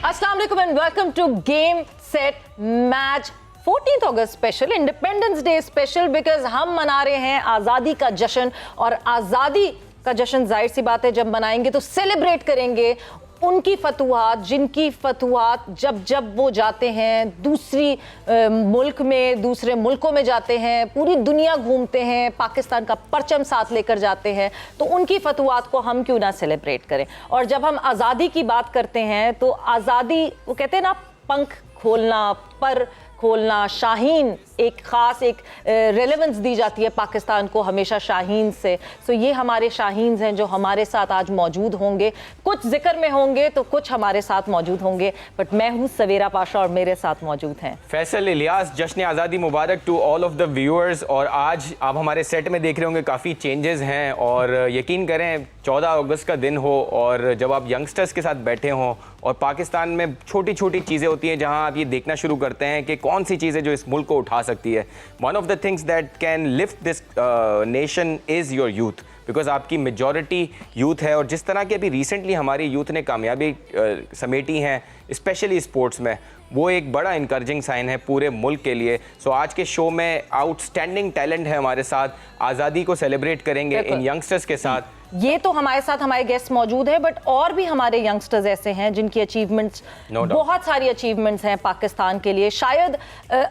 अस्सलाम वालेकुम and welcome to game set match 14th August special, Independence Day special, because हम मना रहे हैं आज़ादी का जश्न। और आज़ादी का जश्न जाहिर सी बात है जब मनाएंगे तो सेलिब्रेट करेंगे उनकी फतूहात, जिनकी फतूहात जब वो जाते हैं दूसरी मुल्क में, दूसरे मुल्कों में जाते हैं, पूरी दुनिया घूमते हैं, पाकिस्तान का परचम साथ लेकर जाते हैं, तो उनकी फतूहात को हम क्यों ना सेलिब्रेट करें। और जब हम आज़ादी की बात करते हैं तो आज़ादी, वो कहते हैं ना, पंख खोलना, पर खोलना, शाहीन, एक ख़ास एक रेलेवेंस दी जाती है पाकिस्तान को हमेशा शाहीन से। सो ये हमारे शाहीन हैं जो हमारे साथ आज मौजूद होंगे, कुछ जिक्र में होंगे तो कुछ हमारे साथ मौजूद होंगे। बट मैं हूँ सवेरा पाशा और मेरे साथ मौजूद हैं फैसल इलियास। जश्न आज़ादी मुबारक to all of the viewers. और आज आप हमारे सेट में देख रहे होंगे काफ़ी चेंजेस हैं, और यकीन करें 14 अगस्त का दिन हो और जब आप यंगस्टर्स के साथ बैठे हों और पाकिस्तान में छोटी छोटी चीज़ें होती हैं जहां आप ये देखना शुरू करते हैं कि कौन सी चीज़ें जो इस मुल्क को उठा सकती है। One of the things that can lift this nation is your youth, because आपकी मेजॉरिटी यूथ है। और जिस तरह की अभी रिसेंटली हमारी यूथ ने कामयाबी समेटी हैं स्पेशली स्पोर्ट्स में, वो एक बड़ा इनकरेजिंग साइन है पूरे मुल्क के लिए। सो आज के शो में आउटस्टैंडिंग टैलेंट है हमारे साथ, आज़ादी को सेलिब्रेट करेंगे इन यंगस्टर्स के साथ। ये तो हमारे साथ हमारे गेस्ट मौजूद हैं, बट और भी हमारे यंगस्टर्स ऐसे हैं जिनकी अचीवमेंट्स, बहुत सारी अचीवमेंट्स हैं पाकिस्तान के लिए। शायद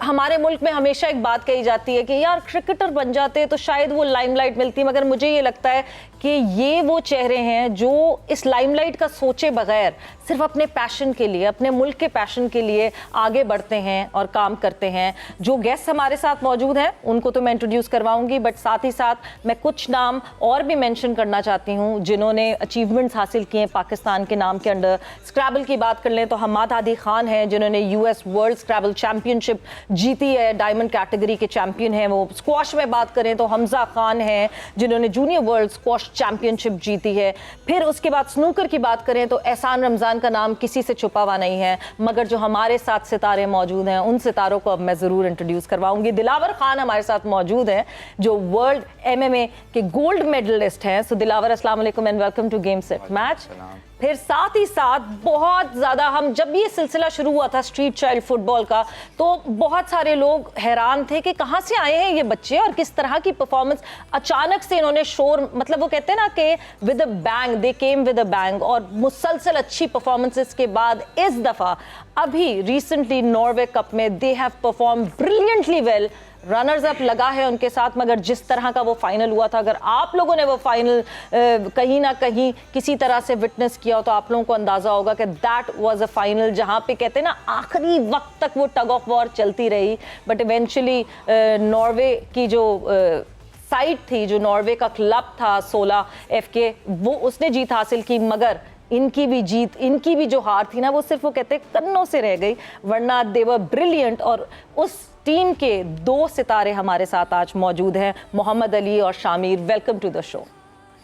हमारे मुल्क में हमेशा एक बात कही जाती है कि यार क्रिकेटर बन जाते हैं तो शायद वो लाइमलाइट मिलती, मगर मुझे ये लगता है कि ये वो चेहरे हैं जो इस लाइमलाइट का सोचे बगैर सिर्फ अपने पैशन के लिए, अपने मुल्क के पैशन के लिए आगे बढ़ते हैं और काम करते हैं। जो गेस्ट हमारे साथ मौजूद हैं उनको तो मैं इंट्रोड्यूस करवाऊंगी, बट साथ ही साथ मैं कुछ नाम और भी मेंशन करना चाहती हूं जिन्होंने अचीवमेंट्स हासिल किए हैं पाकिस्तान के नाम के अंडर। स्क्रैबल की बात कर लें तो हम्माद हादी खान हैं जिन्होंने यूएस वर्ल्ड स्क्रैबल चैंपियनशिप जीती है, डायमंड कैटेगरी के चैंपियन हैं वो। स्क्वॉश में बात करें तो हमजा खान हैं जिन्होंने जूनियर वर्ल्ड स्क्वॉश चैंपियनशिप जीती है। फिर उसके बाद स्नूकर की बात करें तो एहसान रमज़ान का नाम किसी से छुपा हुआ नहीं है, मगर जो हमारे साथ सितारे मौजूद हैं उन सितारों को अब मैं ज़रूर इंट्रोड्यूस करवाऊंगी। दिलावर खान हमारे साथ मौजूद हैं जो वर्ल्ड एमएमए के गोल्ड मेडलिस्ट हैं। सो दिलावर, अस्सलाम वालेकुम and welcome to game set match. फिर साथ ही साथ बहुत ज़्यादा, हम जब भी ये सिलसिला शुरू हुआ था स्ट्रीट चाइल्ड फुटबॉल का, तो बहुत सारे लोग हैरान थे कि कहाँ से आए हैं ये बच्चे और किस तरह की परफॉर्मेंस। अचानक से इन्होंने शोर, मतलब वो कहते हैं ना कि with a bang, they came with a bang, और मुसलसल अच्छी परफॉर्मेंसेस के बाद इस दफ़ा अभी रिसेंटली नॉर्वे कप में they have perform brilliantly well. Runners up लगा है उनके साथ, मगर जिस तरह का वो फाइनल हुआ था, अगर आप लोगों ने वो फाइनल कहीं ना कहीं किसी तरह से विटनेस किया हो तो आप लोगों को अंदाजा होगा कि दैट वाज अ फाइनल जहां पे कहते हैं ना आखिरी वक्त तक वो टग ऑफ वॉर चलती रही। बट इवेंचुअली नॉर्वे की जो साइड थी, जो नॉर्वे का क्लब था 16 FK, वो उसने जीत हासिल की, मगर इनकी भी जीत, इनकी भी जो हार थी ना, वो सिर्फ वो कहते कन्नों से रह गई, वरना दे वर ब्रिलियंट। और उस टीम के 2 सितारे हमारे साथ आज मौजूद हैं, मोहम्मद अली और Shamir. Welcome to the show.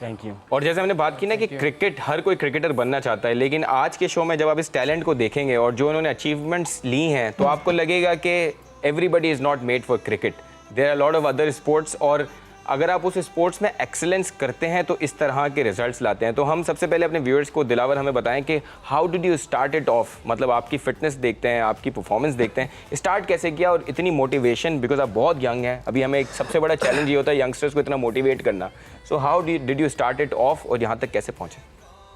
Thank you. और जैसे हमने बात की ना कि क्रिकेट, हर कोई क्रिकेटर बनना चाहता है, लेकिन आज के शो में जब आप इस टैलेंट को देखेंगे और जो उन्होंने अचीवमेंट्स ली हैं, तो आपको लगेगा कि everybody is not made for cricket, there are lot of other sports. और अगर आप उस स्पोर्ट्स में एक्सेलेंस करते हैं तो इस तरह के रिजल्ट्स लाते हैं। तो हम सबसे पहले अपने व्यूअर्स को, दिलावर, हमें बताएं कि how did you start it of, मतलब आपकी फिटनेस देखते हैं, आपकी परफॉर्मेंस देखते हैं, स्टार्ट कैसे किया और इतनी मोटिवेशन, बिकॉज आप बहुत यंग हैं अभी, हमें एक सबसे बड़ा चैलेंज ये होता है यंगस्टर्स को इतना मोटिवेट करना। So how did you start it of और यहाँ तक कैसे पहुँचे?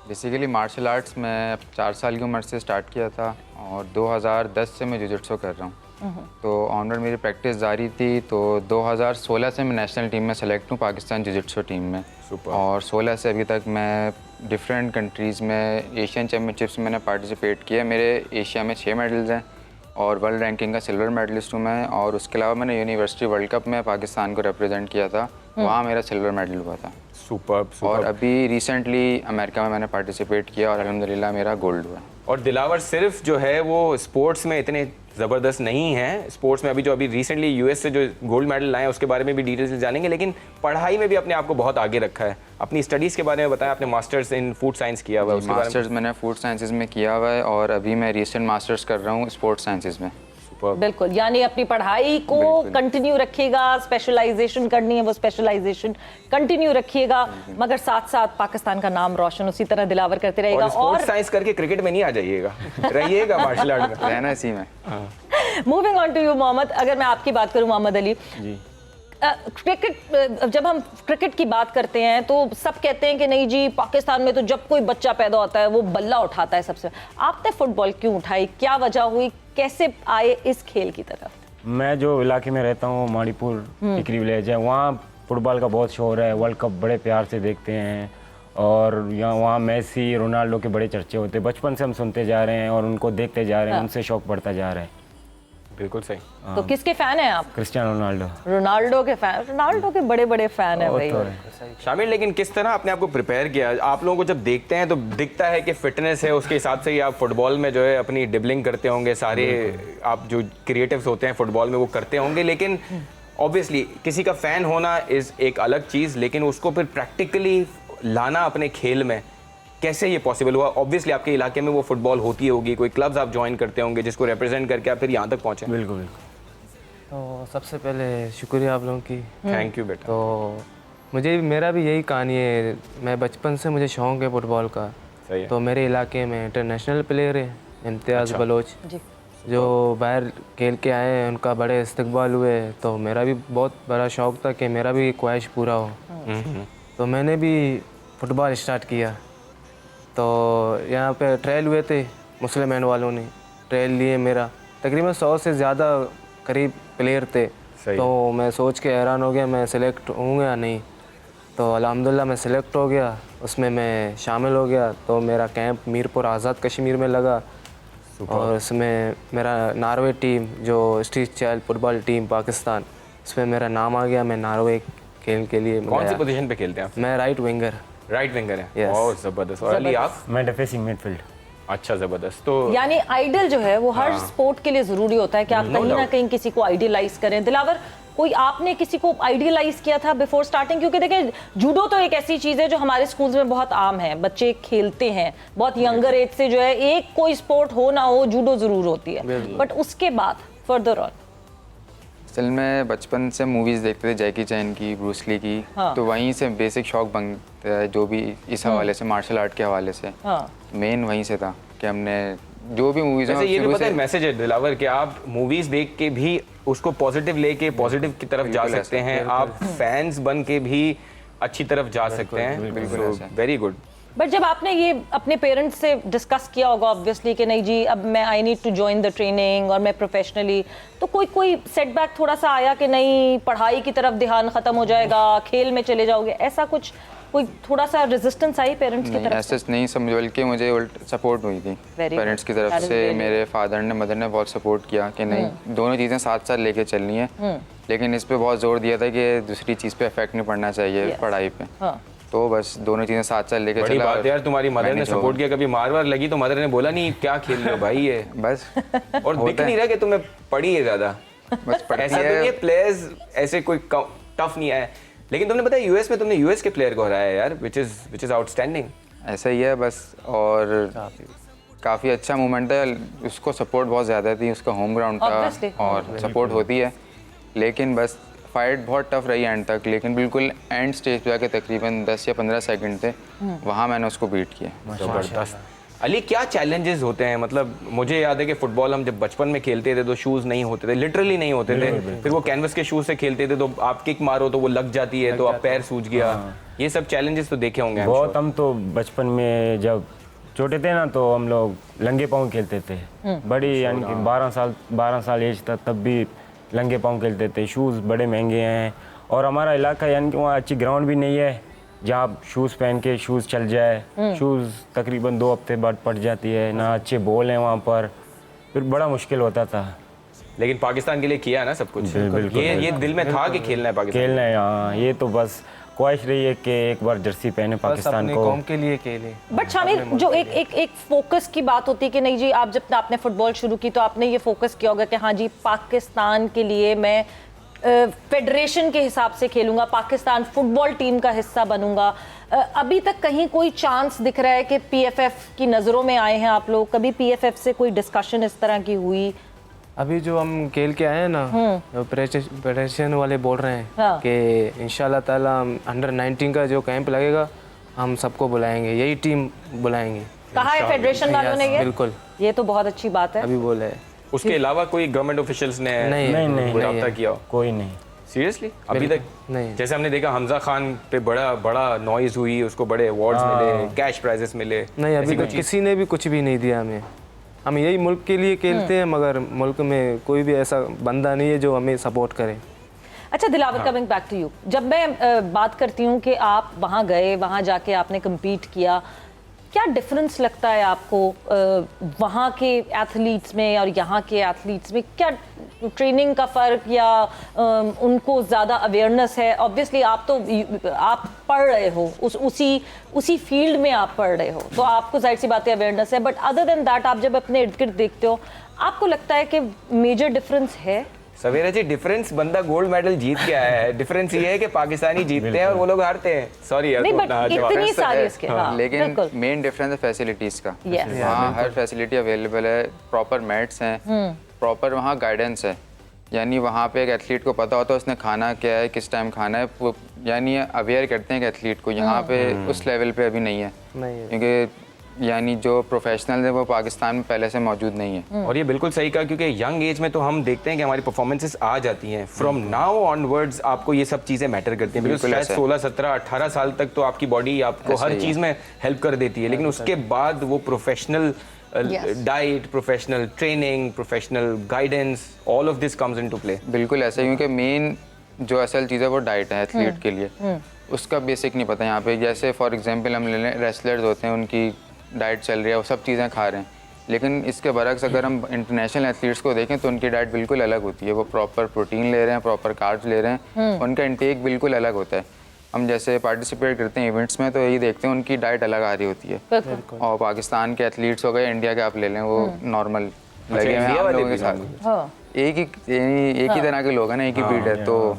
बेसिकली मार्शल आर्ट्स मैं 4 साल की उम्र से स्टार्ट किया था और 2010 से मैं जुजित्सु कर रहा हूँ। तो ऑनवर्ड मेरी प्रैक्टिस जारी थी। तो 2016 से मैं नेशनल टीम में सेलेक्ट हूँ, पाकिस्तान जुजित्सु टीम में। और 16 से अभी तक मैं डिफरेंट कंट्रीज़ में एशियन चैम्पियनशिप्स में मैंने पार्टिसिपेट किया। मेरे एशिया में 6 मेडल्स हैं और वर्ल्ड रैंकिंग का सिल्वर मेडलिस्ट हूँ मैं। और उसके अलावा मैंने यूनिवर्सिटी वर्ल्ड कप में पाकिस्तान को रिप्रेजेंट किया था, वहाँ मेरा सिल्वर मेडल हुआ था। सुपर्ब। और अभी रिसेंटली अमेरिका में मैंने पार्टिसिपेट किया और अल्हम्दुलिल्लाह मेरा गोल्ड हुआ। और दिलावर सिर्फ जो है वो स्पोर्ट्स में इतने ज़बरदस्त नहीं है, स्पोर्ट्स में अभी रिसेंटली यूएस से जो गोल्ड मेडल लाए हैं उसके बारे में भी डिटेल्स जानेंगे, लेकिन पढ़ाई में भी अपने आप को बहुत आगे रखा है। अपनी स्टडीज़ के बारे में बताया, आपने मास्टर्स इन फूड साइंस किया हुआ है? मास्टर्स मैंने फूड साइंसेज में किया हुआ है और अभी मैं रिसेंट मास्टर्स कर रहा हूँ स्पोर्ट्स साइंसेज में। बिल्कुल, यानी अपनी पढ़ाई को कंटिन्यू रखिएगा, स्पेशलाइजेशन करनी है वो स्पेशलाइजेशन कंटिन्यू रखिएगा, मगर साथ साथ पाकिस्तान का नाम रोशन उसी तरह दिलावर करते रहेगा। और साइंस करके क्रिकेट में नहीं आ जाइएगा, रहिएगा मार्शल आर्ट में, रहना इसी में। Moving on to you Mohammad, अगर मैं आपकी बात करूं मोहम्मद अली जी, क्रिकेट, जब हम क्रिकेट की बात करते हैं तो सब कहते हैं कि नहीं जी पाकिस्तान में तो जब कोई बच्चा पैदा होता है वो बल्ला उठाता है सबसे। आपने फुटबॉल क्यों उठाई, क्या वजह हुई, कैसे आए इस खेल की तरफ? मैं जो इलाके में रहता हूँ मणिपुर टिकरी विलेज है, वहाँ फुटबॉल का बहुत शोर है, वर्ल्ड कप बड़े प्यार से देखते हैं और यहाँ वहाँ मेसी रोनाल्डो के बड़े चर्चे होते हैं, बचपन से हम सुनते जा रहे हैं और उनको देखते जा रहे हैं, उनसे शौक बढ़ता जा रहा है। बिल्कुल सही। तो किसके फैन हैं आप? Cristiano Ronaldo. रोनाल्डो के फैन, रोनाल्डो के बड़े बड़े फैन है भाई। शामिर, लेकिन किस तरह आपने आपको प्रिपेयर किया? आप लोगों को जब देखते हैं तो दिखता है कि फिटनेस है, उसके हिसाब से ही आप फुटबॉल में जो है अपनी डिबलिंग करते होंगे, सारे आप जो क्रिएटिव्स होते हैं फुटबॉल में वो करते होंगे, लेकिन ऑब्वियसली किसी का फैन होना इज एक अलग चीज़, लेकिन उसको फिर प्रैक्टिकली लाना अपने खेल में कैसे ये पॉसिबल हुआ? ऑब्वियसली आपके इलाके में वो फुटबॉल होती होगी, कोई क्लब्स आप ज्वाइन करते होंगे जिसको रिप्रेजेंट करके आप फिर यहाँ तक पहुँचे। बिल्कुल बिल्कुल। तो सबसे पहले शुक्रिया आप लोगों की। थैंक यू बेटा। तो मेरा भी यही कहानी है, मैं बचपन से मुझे शौक़ है फुटबॉल का। सही है। तो मेरे इलाके में इंटरनेशनल प्लेयर है इम्तियाज़ बलोच, जी। जो बाहर खेल के आए हैं, उनका बड़े इस्तकबाल हुए, तो मेरा भी बहुत बड़ा शौक़ था कि मेरा भी ख्वाहिश पूरा हो। तो मैंने भी फुटबॉल स्टार्ट किया। तो यहाँ पे ट्रायल हुए थे, मुसलमान वालों ने ट्रायल लिए, मेरा तकरीबन 100 से ज़्यादा करीब प्लेयर थे। तो मैं सोच के हैरान हो गया मैं सिलेक्ट होऊंगा या नहीं। तो अल्हम्दुलिल्लाह मैं सिलेक्ट हो गया, उसमें मैं शामिल हो गया। तो मेरा कैंप मीरपुर आज़ाद कश्मीर में लगा और उसमें मेरा नार्वे टीम जो street child football team Pakistan, उसमें मेरा नाम आ गया। मैं नार्वे खेल के लिए कौन सी पोजीशन पे खेलते हैं आप? मैं राइट विंगर। राइट विंगर है। Yes. बहुत जबरदस्त। और अली आप? मैं डिफेंसिंग मिडफील्ड। अच्छा, जबरदस्त। तो यानी आइडल जो है वो हर स्पोर्ट के लिए जरूरी होता है कि आप कहीं ना कहीं किसी को आइडियलाइज करें। दिलावर, कोई आपने किसी को आइडियलाइज किया था बिफोर स्टार्टिंग? क्योंकि देखिए जूडो तो एक ऐसी चीज है जो हमारे स्कूल्स में बहुत आम है, बच्चे खेलते हैं बहुत यंगर एज से, जो है एक कोई स्पोर्ट हो ना हो जूडो जरूर होती है, बट उसके बाद फर्दर ऑन? असल में बचपन से मूवीज़ देखते थे, जैकी चैन की, ब्रूस ली की। हाँ। तो वहीं से बेसिक शौक बनता है, जो भी इस हवाले से, मार्शल आर्ट के हवाले से मेन वहीं से था कि हमने जो भी मूवीज़ वैसे ये भी पता है मैसेज है दिलावर कि आप मूवीज देख के भी उसको पॉजिटिव लेके पॉजिटिव की तरफ जा सकते हैं, आप फैंस बन के भी अच्छी तरफ जा सकते हैं। Very good. बट जब आपने ये अपने पेरेंट्स से डिस्कस किया होगा ऑब्वियसली कि नहीं जी अब मैं I need to join the training और मैं प्रोफेशनली, तो कोई सेटबैक थोड़ा सा आया कि नहीं पढ़ाई की तरफ ध्यान खत्म हो जाएगा, खेल में चले जाओगे, ऐसा कुछ कोई थोड़ा सा रेजिस्टेंस आई पेरेंट्स की तरफ ऐसे नहीं समझ, बल्कि मुझे सपोर्ट हुई थी पेरेंट्स की तरफ से। मेरे फादर ने, मदर ने बहुत सपोर्ट किया कि नहीं दोनों चीज़ें साथ साथ लेके चलनी है, लेकिन इस पे बहुत जोर दिया था कि दूसरी चीज़ पे इफेक्ट नहीं पड़ना चाहिए पढ़ाई पे। तो बस दोनों चीज़ें साथ साथ लेके बड़ी चला। बात है यार, तुम्हारी मदर ने सपोर्ट किया। कभी मार वार लगी तो मदर ने बोला नहीं क्या खेल रहे हो भाई ये? बस और दिख नहीं रहा कि तुम्हें पड़ी है ज्यादा। बस पढ़ती ऐसा तो है। ये प्लेयर्स ऐसे कोई टफ नहीं है, लेकिन तुमने बताया यूएस में तुमने यूएस के प्लेयर को हराया यार, विच इज आउटस्टैंडिंग। ऐसा ही है बस, और काफ़ी अच्छा मूवमेंट है। उसको सपोर्ट बहुत ज़्यादा थी, उसका होम ग्राउंड Obviously. था और सपोर्ट होती है, लेकिन बस फाइट बहुत टफ रही एंड तक। लेकिन बिल्कुल एंड स्टेज पे आके तकरीबन 10 या 15 सेकंड थे, वहाँ मैंने उसको बीट किया। जबरदस्त। अली क्या चैलेंजेस होते हैं? मतलब मुझे याद है कि फुटबॉल हम जब बचपन में खेलते थे तो शूज़ नहीं होते थे, लिटरली नहीं होते थे, फिर वो कैनवस के शूज़ से खेलते थे तो आप किक मारो तो वो लग जाती है तो आप पैर सूज गया। ये सब चैलेंजेस तो देखे होंगे बहुत। हम तो बचपन में जब छोटे थे ना तो हम लोग लंगे पाँव खेलते थे, बड़ी यानी कि 12 साल एज तक, तब भी लंगे पाँव खेलते थे। शूज़ बड़े महंगे हैं और हमारा इलाका यानी कि वहाँ अच्छी ग्राउंड भी नहीं है जहाँ आप शूज़ पहन के शूज़ चल जाए। शूज़ तकरीबन 2 हफ्ते बाद पड़ जाती है, ना अच्छे बॉल हैं वहाँ पर, फिर बड़ा मुश्किल होता था। लेकिन पाकिस्तान के लिए किया है ना सब कुछ। बिल्कुल। ये दिल में था कि खेलना है पाकिस्तान, खेलना है। हाँ, ये तो बस ख्वाहिश रही है कि एक बार जर्सी पहने पाकिस्तान को। कौम के लिए खेले। बट शामिर, जो एक फोकस की बात होती है कि नहीं जी आप जब आपने फुटबॉल शुरू की तो आपने ये फोकस किया होगा कि हाँ जी पाकिस्तान के लिए मैं फेडरेशन के हिसाब से खेलूंगा, पाकिस्तान फुटबॉल टीम का हिस्सा बनूंगा। अभी तक कहीं कोई चांस दिख रहा है कि पीएफएफ की नज़रों में आए हैं आप लोग? कभी पीएफएफ से कोई डिस्कशन इस तरह की हुई? अभी जो हम खेल के आए हैं ना, प्रेपरेशन वाले बोल रहे हैं हाँ। कि इंशाल्लाह ताला अंडर 19 का जो कैंप लगेगा हम सबको बुलाएंगे, यही टीम बुलाएंगे। कहा है फेडरेशन वालों ने ये? बिल्कुल, ये तो बहुत अच्छी बात है। अभी बोले है। उसके अलावा कोई गवर्नमेंट ऑफिशियल्स ने नहीं, कोई रब्ता किया हो? कोई नहीं। सीरियसली अभी तक नहीं। जैसे हमने देखा हमजा खान पे बड़ा नॉइज हुई, उसको बड़े अवार्ड्स मिले, कैश प्राइजेस मिले। नहीं, अभी तक किसी ने भी कुछ भी नहीं दिया हमें। हम यही मुल्क के लिए खेलते हैं, मगर मुल्क में कोई भी ऐसा बंदा नहीं है जो हमें सपोर्ट करे। अच्छा Dilawar, coming back to you, जब मैं बात करती हूँ कि आप वहाँ गए, वहाँ जाके आपने कम्पीट किया, क्या डिफरेंस लगता है आपको वहाँ के एथलीट्स में और यहाँ के एथलीट्स में? क्या ट्रेनिंग का फ़र्क या उनको ज़्यादा अवेयरनेस है? ऑब्वियसली आप पढ़ रहे हो, उसी फील्ड में आप पढ़ रहे हो, तो आपको जाहिर सी बात है अवेयरनेस है, बट अदर देन दैट आप जब अपने इर्द गिर्द देखते हो, आपको लगता है कि मेजर डिफरेंस है? सवेरा जी, डिफरेंस बंदा गोल्ड मेडल जीत के आया है, डिफरेंस ये है कि पाकिस्तानी जीतते हैं और वो लोग हारते हैं। सॉरी यार, नहीं, तो बट इतनी सारी इसके, हाँ, लेकिन बिल्कुल। मेन डिफरेंस है फैसिलिटीज़ का। Yes. वहाँ हर फैसिलिटी अवेलेबल है, प्रॉपर मैट्स हैं, प्रॉपर वहाँ गाइडेंस है। यानी वहाँ पे एक एथलीट को पता होता है उसने खाना क्या है, किस टाइम खाना है, वो यानी अवेयर करते हैं कि एथलीट को। यहाँ पे उस लेवल पे अभी नहीं है, क्योंकि यानी जो प्रोफेशनल है वो पाकिस्तान में पहले से मौजूद नहीं है। और ये बिल्कुल सही कहा, क्योंकि यंग एज में तो हम देखते हैं कि हमारी परफॉर्मेंसेस आ जाती हैं। फ्रॉम नाउ ऑनवर्ड्स आपको ये सब चीज़ें मैटर करती हैं, बिल्कुल शायद 16, 17, 18 साल तक तो आपकी बॉडी आपको हर चीज़ में हेल्प कर देती है, लेकिन उसके बाद वो professional diet, professional training, professional guidance, all of this comes into play. बिल्कुल ऐसा ही, क्योंकि मेन जो असल चीज़ है वो डाइट है एथलीट के लिए। उसका बेसिक नहीं पता यहाँ पे। जैसे फॉर एग्जांपल हम ले लें, रेसलर्स होते हैं, उनकी डाइट चल रही है, वो सब चीज़ें खा रहे हैं, लेकिन इसके बरक्स अगर हम इंटरनेशनल एथलीट्स को देखें तो उनकी डाइट बिल्कुल अलग होती है। वो प्रॉपर प्रोटीन ले रहे हैं, प्रॉपर कार्ब्स ले रहे हैं, उनका इंटेक बिल्कुल अलग होता है। हम जैसे पार्टिसिपेट करते हैं इवेंट्स में तो यही देखते हैं उनकी डाइट अलग आ रही होती है। और पाकिस्तान के एथलीट्स हो गए, इंडिया के आप ले लें, वो नॉर्मल लगे हुए हैं हम लोगों के साथ। एक ही तरह के लोग हैं ना, एक ही ब्रीड है, तो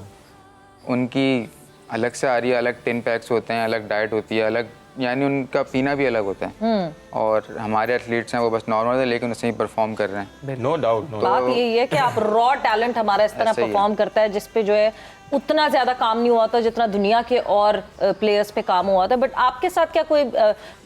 उनकी अलग से आ रही है, अलग टिन पैक्स होते हैं, अलग डाइट होती है, अलग यानी उनका पीना भी अलग होता है। और हमारे एथलीट्स हैं वो बस नॉर्मल है, लेकिन उससे ही परफॉर्म कर रहे हैं। No doubt. बात यही है कि आप रॉ टैलेंट हमारा इस तरह परफॉर्म करता है जिस पे जो है उतना ज्यादा काम नहीं हुआ था जितना दुनिया के और प्लेयर्स पे काम हुआ था। बट आपके साथ क्या कोई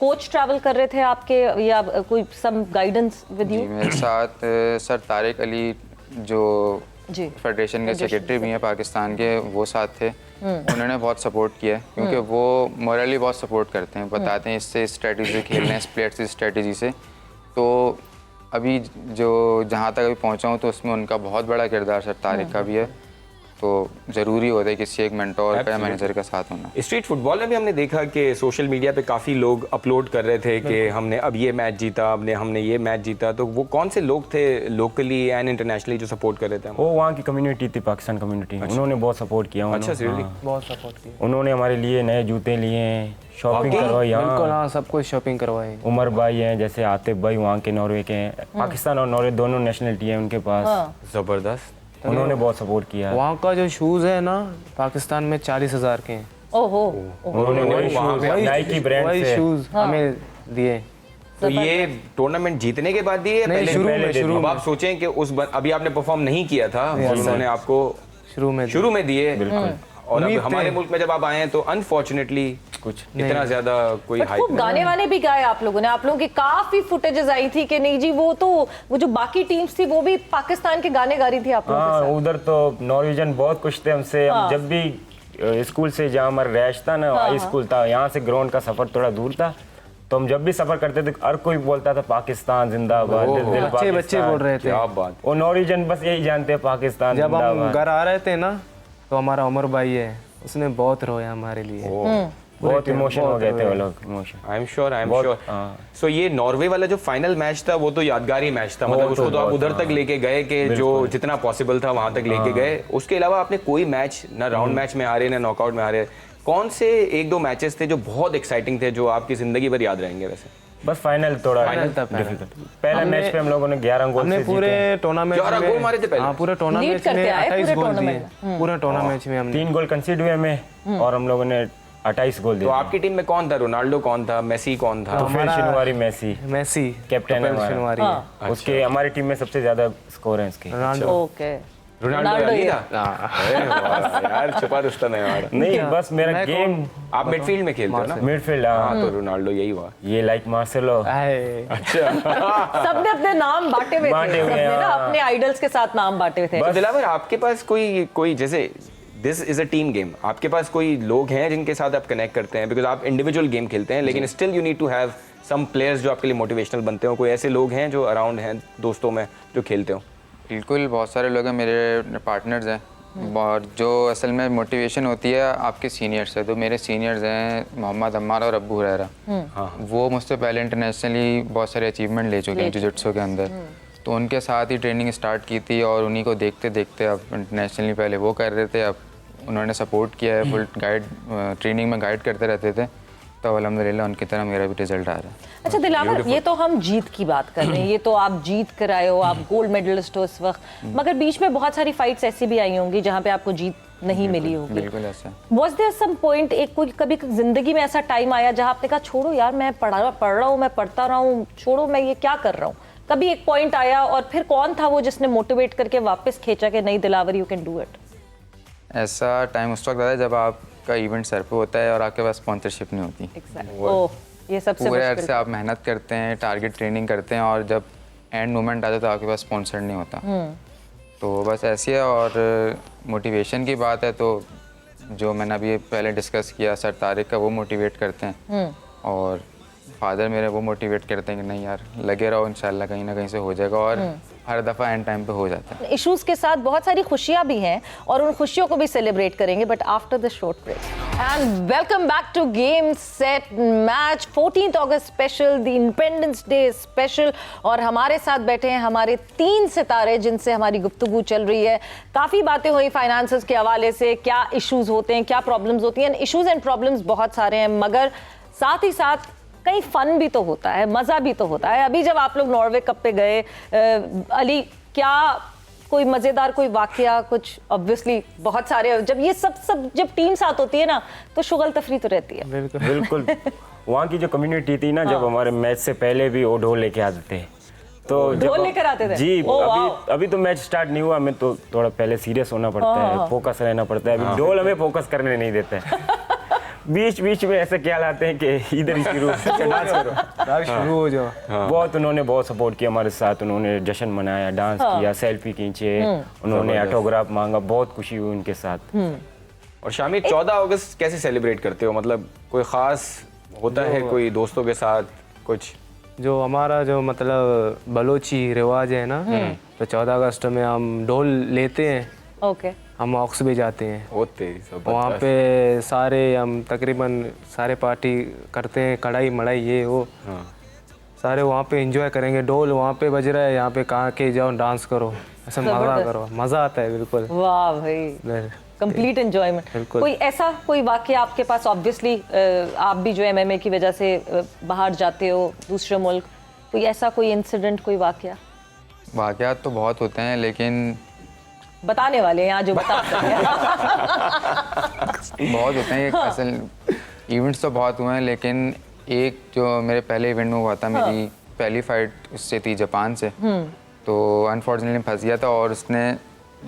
कोच ट्रैवल कर रहे थे आपके, या कोई सम गाइडेंस विद यू? मेरे साथ सर तारिक अली जो फेडरेशन के सेक्रेटरी भी हैं पाकिस्तान के, वो साथ थे। उन्होंने बहुत सपोर्ट किया है, क्योंकि वो मोरली बहुत सपोर्ट करते हैं, बताते हैं इससे स्ट्रेटजी से खेलने हैं, प्लेयर्स की स्ट्रेटजी से। तो अभी जो जहाँ तक अभी पहुँचा हूँ तो उसमें उनका बहुत बड़ा किरदार सर तारिक का भी है। तो ज़रूरी होता है किसी एक मेंटोर का या मैनेजर का साथ होना। स्ट्रीट फुटबॉल में भी हमने देखा कि सोशल मीडिया पे काफ़ी लोग अपलोड कर रहे थे कि हमने अब ये मैच जीता, हमने ये मैच जीता। तो वो कौन से लोग थे लोकली एंड इंटरनेशनली जो सपोर्ट कर रहे थे? वो वहाँ की कम्युनिटी थी, पाकिस्तान कम्युनिटी। उन्होंने बहुत सपोर्ट किया। अच्छा, सीरियसली बहुत सपोर्ट किया। उन्होंने हमारे लिए नए जूते लिए हैं, शॉपिंग करवाई। बिल्कुल, हाँ, सब कुछ शॉपिंग करवाई। उमर भाई हैं, जैसे आतिफ भाई वहाँ के नॉर्वे के हैं, पाकिस्तान और नॉर्वे दोनों नेशनलिटी है उनके पास। ज़बरदस्त। उन्होंने बहुत सपोर्ट किया। वहाँ का जो शूज़ है ना, पाकिस्तान में 40,000 के हैं। ओहो, उन्होंने वही नाइकी ब्रांड से शूज़ हमें दिए। तो ये टूर्नामेंट जीतने के बाद दिए? नहीं, शुरू अब आप सोचें कि अभी आपने परफॉर्म नहीं किया था और उन्होंने आपको शुरू में दिए। बिल्कुल। और अब हमारे मुल्क में जब आप आए हैं तो अनफॉर्चुनेटली कुछ इतना ज्यादा कोई हाइप खूब गाने वाने भी गाए आप लोगों ने। आप लोगों की काफी फुटेजेस आई थी कि नहीं जी, वो जो बाकी टीम्स थी वो भी पाकिस्तान के गाने गा रही थी आप लोगों के साथ। उधर तो नॉर्वेजन बहुत कुछ थे हमसे। हम जब भी स्कूल से जहाँ हमारा रैश था ना, हाई स्कूल था, यहाँ से ग्राउंड का सफर थोड़ा दूर था, तो हम जब भी सफर करते थे हर कोई बोलता था पाकिस्तान जिंदाबाद। बच्चे बोल रहे थे। क्या बात। और नॉर्वेजन बस यही जानते हैं, पाकिस्तान जब हम घर आ रहे थे ना, तो हमारा उमर भाई है, उसने बहुत रोया हमारे लिए। बहुत इमोशन हो गए थे वो लोग। Emotion, I am sure. So ये नॉर्वे वाला जो फाइनल मैच था वो तो यादगारी मैच था, मतलब उसको तो आप उधर तक लेके गए कि जो जितना पॉसिबल था वहां तक लेके गए। उसके अलावा आपने कोई मैच ना राउंड मैच में आ रहे ना नॉकआउट में आ रहे, कौन से एक दो मैचेस थे जो बहुत एक्साइटिंग थे, जो आपकी जिंदगी भर याद रहेंगे? वैसे बस फाइनल थोड़ा पहले मैच पे हम लोगों ने 11 गोल हमने पूरे टूर्नामेंट में 11 गोल मारे थे पहले। हाँ, पूरे टूर्नामेंट में 28 गोल दिए। पूरे टूर्नामेंट में हमने 3 गोल कंसीड हुए हमें, और हम लोगों ने 28 गोल तो दिए। आपकी टीम में कौन था? रोनाल्डो कौन था? मेसी कौन था? शनिवारी मेसी मेसी कैप्टन है हमारा। शनिवारी हाँ। उसके हमारी टीम में सबसे ज्यादा स्कोर है इसके। ओके रोनाल्डो रोनाल्डो नहीं ही था? अरे वाह यार, छुपा रुस्तम है हमारा। नहीं, बस मेरा गेम आप मिडफील्ड में खेलते हो ना? मिडफील्ड। हाँ, तो रोनाल्डो यही हुआ। ये लाइक मार्सेलो। अच्छा। सबने अपने नाम बांटे हुए थे, बांटे हुए, सबने ना हाँ। अपने आइडल्स के साथ नाम बांटे हुए थे। तो दिलावर, आपके पास कोई जैसे this is a team game, आपके पास कोई लोग हैं जिनके साथ आप कनेक्ट करते हैं? बिकॉज आप इंडिविजुअल गेम खेलते हैं, लेकिन still you need to have some players जो आपके लिए मोटिवेशनल बनते हो। कोई ऐसे लोग हैं जो अराउंड हैं दोस्तों में जो खेलते हो? बिल्कुल, बहुत सारे लोग हैं मेरे पार्टनर्स हैं, और जो असल में मोटिवेशन होती है आपके सीनियर्स से। तो मेरे सीनियर्स हैं मोहम्मद अम्मार और अब्बू हुरैरा। वो मुझसे पहले इंटरनेशनली बहुत सारे अचीवमेंट ले चुके हैं जुजित्सु के अंदर। तो उनके साथ ही ट्रेनिंग स्टार्ट की थी, और उन्हीं को देखते देखते अब इंटरनेशनली पहले वो कर रहे थे, अब उन्होंने सपोर्ट किया है, फुल गाइड ट्रेनिंग में गाइड करते रहते थे। तो अल्हम्दुलिल्लाह उनकी तरह मेरा भी रिजल्ट आ रहा है। अच्छा दिलावर, ये तो हम जीत की बात कर रहे हैं, ये तो आप जीत कर आए हो, आप गोल्ड मेडलिस्ट हो इस वक्त, मगर बीच में बहुत सारी फाइट्स ऐसी भी आई होंगी जहाँ पे आपको जीत नहीं मिली होगी। बिल्कुल ऐसा। Was there some point, एक कोई कभी जिंदगी में ऐसा टाइम आया जहाँ आपने कहा छोड़ो यार, मैं पढ़ रहा हूँ, मैं पढ़ता रहा हूँ, छोड़ो मैं ये क्या कर रहा हूँ? कभी एक पॉइंट आया, और फिर कौन था वो जिसने मोटिवेट करके वापस खींचा कि नहीं Dilawar, you can do it? ऐसा टाइम उस वक्त आता है जब आपका इवेंट सर पे होता है और आपके पास स्पॉन्सरशिप नहीं होती। ओह, ये सबसे पूरे मुश्किल अर्से आप मेहनत करते हैं, टारगेट ट्रेनिंग करते हैं, और जब एंड मोमेंट आता है तो आपके पास स्पॉन्सर नहीं होता। तो बस ऐसी है। और मोटिवेशन की बात है तो जो मैंने अभी पहले डिस्कस किया, सर तारिक का, वो मोटिवेट करते हैं, और फादर मेरे वो मोटिवेट करते हैं कि नहीं यार लगे रहो, इंशाल्लाह कहीं ना कहीं से हो जाएगा, और हर दफ़ा एंड टाइम पे हो जाता है। इश्यूज के साथ बहुत सारी खुशियां भी हैं, और उन खुशियों को भी सेलिब्रेट करेंगे, but after the short break. And welcome back to game set match 14 August special, the Independence Day special. और हमारे साथ बैठे हैं हमारे 3 सितारे जिनसे हमारी गुफ्तगू चल रही है। काफ़ी बातें हुई फाइनेंसेस के हवाले से, क्या इश्यूज होते हैं, क्या प्रॉब्लम्स होती हैं। इश्यूज एंड प्रॉब्लम्स बहुत सारे हैं, मगर साथ ही साथ कहीं फन भी तो होता है, मज़ा भी तो होता है। अभी जब आप लोग नॉर्वे कप पे गए, अली, क्या कोई मज़ेदार कोई वाकया कुछ? ऑब्वियसली बहुत सारे, जब ये सब जब टीम साथ होती है ना तो शुगल तफरी तो रहती है। बिल्कुल। वहाँ की जो कम्युनिटी थी ना, जब हमारे मैच से पहले भी वो ढोल लेके आते थे। तो ढोल लेकर आते थे? जी। ओह, वाओ। अभी तो मैच स्टार्ट नहीं हुआ, हमें तो थोड़ा पहले सीरियस होना पड़ता है, फोकस रहना पड़ता है। अभी ढोल हमें फोकस करने नहीं देता है। बीच बीच में ऐसे ख्याल आते हैं कि इधर ही शुरू हो जाओ। बहुत उन्होंने बहुत सपोर्ट किया हमारे साथ, उन्होंने जश्न मनाया, डांस किया, सेल्फी खींचे, उन्होंने ऑटोग्राफ मांगा, बहुत खुशी हुई उनके साथ। और शामिर, 14 अगस्त कैसे सेलिब्रेट करते हो? मतलब कोई खास होता है, कोई दोस्तों के साथ कुछ? जो हमारा जो मतलब बलोची रिवाज है ना, तो 14 अगस्त में हम ढोल लेते हैं, ओके, हम ऑक्स भी जाते हैं, होते वहाँ पे सारे हम तकरीबन सारे पार्टी करते हैं, कढ़ाई मढ़ाई ये वो, सारे वहाँ पे एंजॉय करेंगे। ढोल वहाँ पे बज रहा है, यहाँ पे कहाँ के जाओ डांस करो, ऐसा मजा करो, मजा आता है बिल्कुल। वाह भाई, कंप्लीट एंजॉयमेंट। कोई ऐसा कोई वाकया आपके पास? ऑब्वियसली आप भी जो MMA की वजह से बाहर जाते हो दूसरे मुल्क, कोई ऐसा कोई इंसिडेंट, कोई वाकया? वाकयात तो बहुत होते हैं, लेकिन बताने वाले हैं यहाँ जो बता सकते हैं। बहुत होते हैं। असल इवेंट्स तो बहुत हुए हैं, लेकिन एक जो मेरे पहले इवेंट में हुआ था, मेरी पहली फाइट उससे थी जापान से, तो अनफॉर्चुनेटली फंस गया था, और उसने